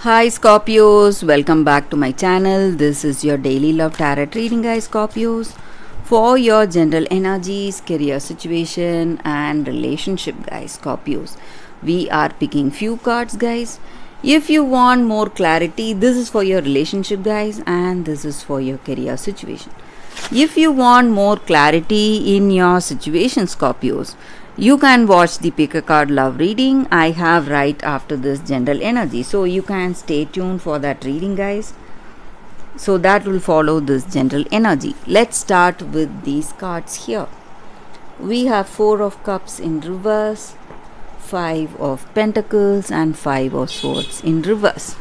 Hi Scorpios, welcome back to my channel. This is your daily love tarot reading, guys. Scorpios, for your general energies, career situation, and relationship, guys. Scorpios, we are picking few cards, guys. If you want more clarity, this is for your relationship, guys, and this is for your career situation. If you want more clarity in your situation, Scorpios, you can watch the pick a card love reading I have right after this general energy. So you can stay tuned for that reading, guys. So that will follow this general energy. Let's start with these cards here. We have 4 of cups in reverse, 5 of pentacles and 5 of swords in reverse.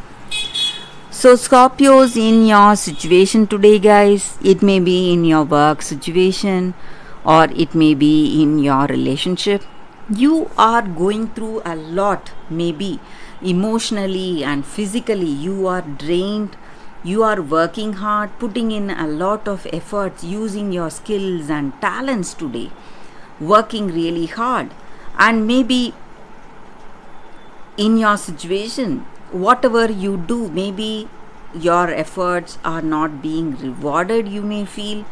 So Scorpios, in your situation today, guys, it may be in your work situation or it may be in your relationship. You are going through a lot, maybe emotionally and physically. You are drained. You are working hard, putting in a lot of efforts, using your skills and talents today, working really hard. And maybe in your situation, whatever you do, maybe your efforts are not being rewarded, you may feel.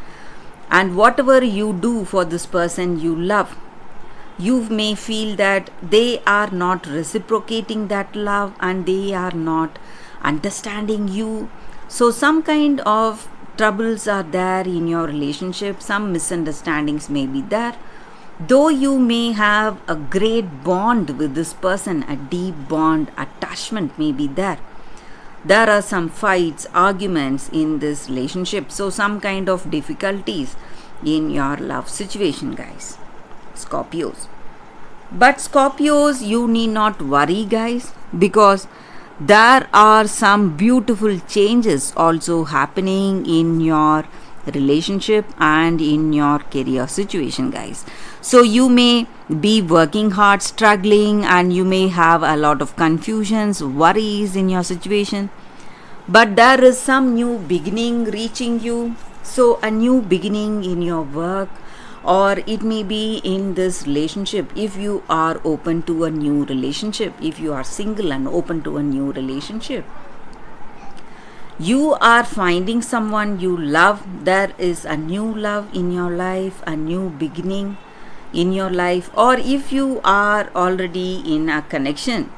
And whatever you do for this person you love, you may feel that they are not reciprocating that love and they are not understanding you. So some kind of troubles are there in your relationship, some misunderstandings may be there. Though you may have a great bond with this person, a deep bond, attachment may be there, there are some fights, arguments in this relationship. So some kind of difficulties in your love situation, guys. Scorpios. But Scorpios, you need not worry, guys, because there are some beautiful changes also happening in your relationship and in your career situation, guys. So you may be working hard, struggling, and you may have a lot of confusions, worries in your situation, but there is some new beginning reaching you. So a new beginning in your work, or it may be in this relationship. If you are open to a new relationship, if you are single and open to a new relationship, you are finding someone you love. There is a new love in your life, a new beginning in your life. Or if you are already in a connection,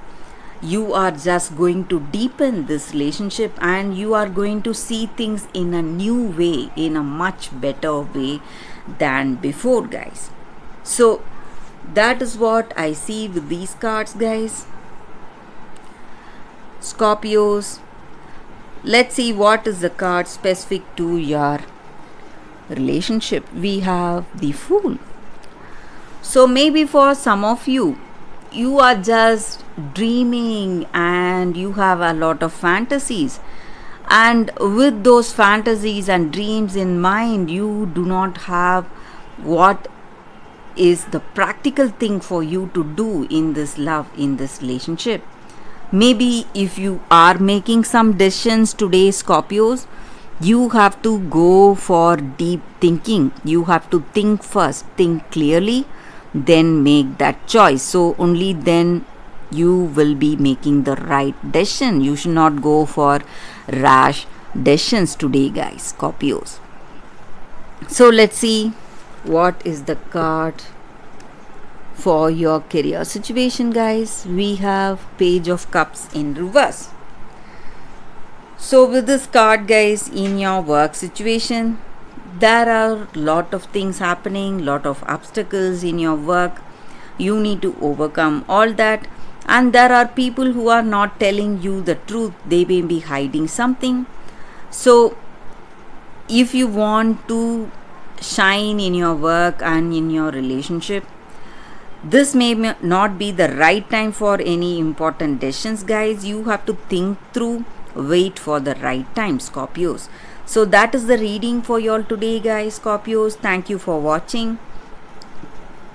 you are just going to deepen this relationship and you are going to see things in a new way, in a much better way than before, guys. So that is what I see with these cards, guys. Scorpios, let's see what is the card specific to your relationship. We have the Fool. So maybe for some of you, you are just dreaming and you have a lot of fantasies, and with those fantasies and dreams in mind, you do not have what is the practical thing for you to do in this love, in this relationship. Maybe if you are making some decisions today, Scorpios, you have to go for deep thinking. You have to think first, think clearly, then make that choice. So only then you will be making the right decision. You should not go for rash decisions today, guys, Scorpios. So let's see what is the card for your career situation, guys. We have Page of Cups in reverse. So with this card, guys, in your work situation, there are lot of things happening, lot of obstacles in your work. You need to overcome all that, and there are people who are not telling you the truth. They may be hiding something. So if you want to shine in your work and in your relationship, this may not be the right time for any important decisions, guys. You have to think through, wait for the right time, Scorpios. So that is the reading for you all today, guys, Scorpios. Thank you for watching.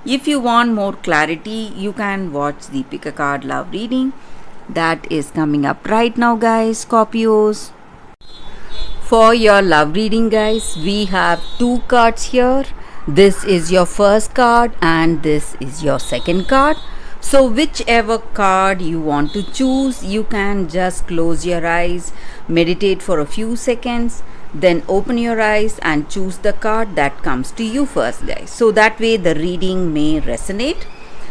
If you want more clarity, you can watch the Pick a Card Love reading that is coming up right now, guys, Scorpios. For your love reading, guys, we have 2 cards here. This is your first card and this is your second card. So, whichever card you want to choose, you can just close your eyes, meditate for a few seconds, then open your eyes and choose the card that comes to you first, guys. So that way the reading may resonate.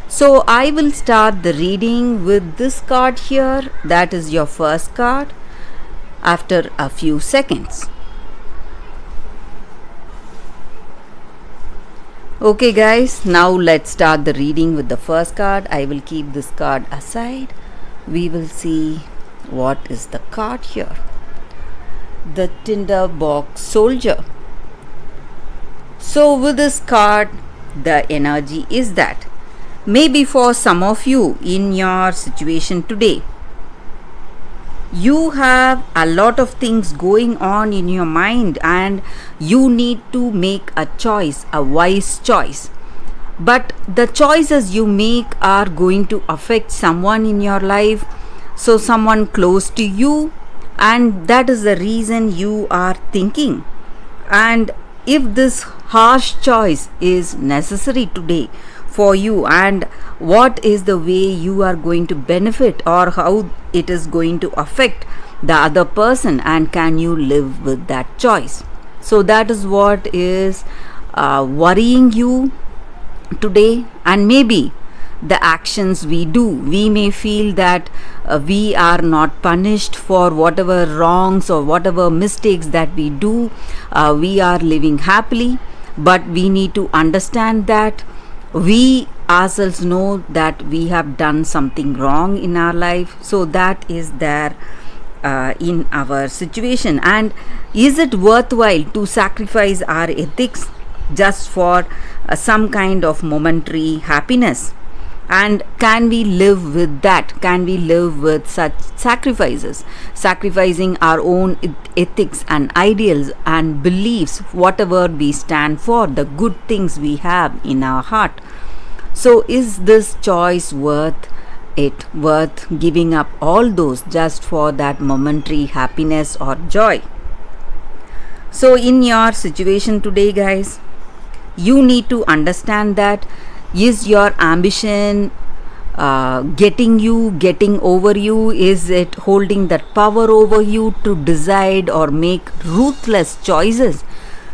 So, I will start the reading with this card here, that is your first card, after a few seconds. Okay guys, now let's start the reading with the first card. I will keep this card aside. We will see what is the card here. The Tinderbox Soldier. So with this card, the energy is that maybe for some of you in your situation today, you have a lot of things going on in your mind and you need to make a choice, a wise choice. But the choices you make are going to affect someone in your life, so someone close to you, and that is the reason you are thinking. And if this harsh choice is necessary today for you, and what is the way you are going to benefit or how it is going to affect the other person, and can you live with that choice? So that is what is worrying you today. And maybe the actions we do, we may feel that we are not punished for whatever wrongs or whatever mistakes that we do. We are living happily, but we need to understand that we ourselves know that we have done something wrong in our life. So that is there in our situation. And is it worthwhile to sacrifice our ethics just for some kind of momentary happiness? And can we live with that? Can we live with such sacrifices? Sacrificing our own ethics and ideals and beliefs, whatever we stand for, the good things we have in our heart. So is this choice worth it? Worth giving up all those just for that momentary happiness or joy? So in your situation today, guys, you need to understand that is your ambition getting over you? Is it holding that power over you to decide or make ruthless choices?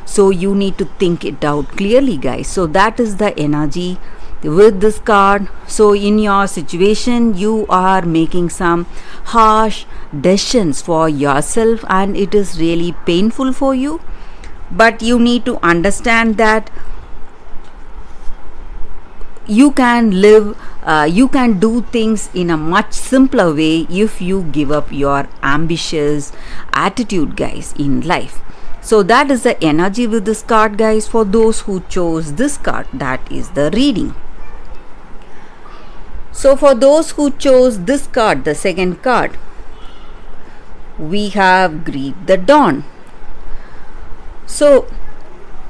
So you need to think it out clearly, guys. So that is the energy with this card. So in your situation, you are making some harsh decisions for yourself and it is really painful for you. But you need to understand that you can live, you can do things in a much simpler way if you give up your ambitious attitude, guys, in life. So that is the energy with this card, guys. For those who chose this card, that is the reading. So for those who chose this card, the second card, we have Greet the Dawn. So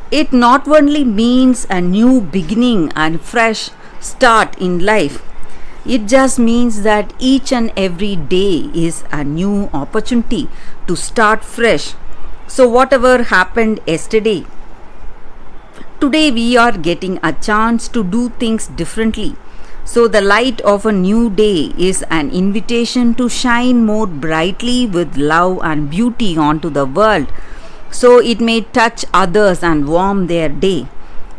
it not only means a new beginning and fresh start in life, it just means that each and every day is a new opportunity to start fresh. So whatever happened yesterday, today we are getting a chance to do things differently. So the light of a new day is an invitation to shine more brightly with love and beauty onto the world. So it may touch others and warm their day.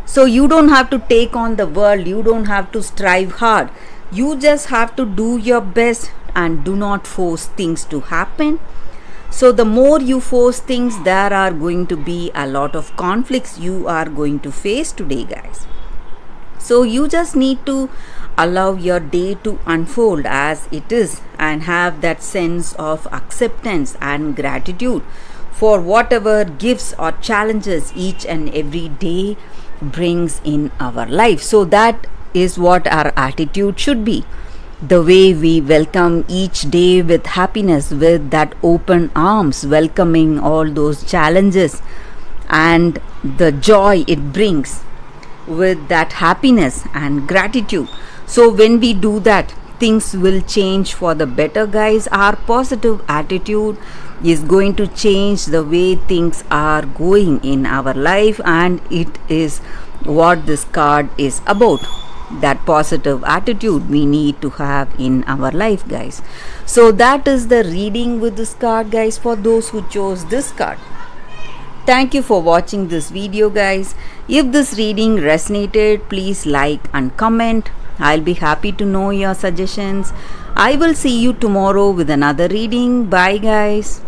So you don't have to take on the world, you don't have to strive hard. You just have to do your best and do not force things to happen. So the more you force things, there are going to be a lot of conflicts you are going to face today, guys. So you just need to allow your day to unfold as it is and have that sense of acceptance and gratitude for whatever gifts or challenges each and every day brings in our life. So that is what our attitude should be. The way we welcome each day with happiness, with that open arms, welcoming all those challenges and the joy it brings with that happiness and gratitude. So when we do that, things will change for the better, guys. Our positive attitude is going to change the way things are going in our life, and it is what this card is about. that positive attitude we need to have in our life, guys. So that is the reading with this card, guys, for those who chose this card. Thank you for watching this video, guys. If this reading resonated, please like and comment. I'll be happy to know your suggestions. I will see you tomorrow with another reading. Bye, guys.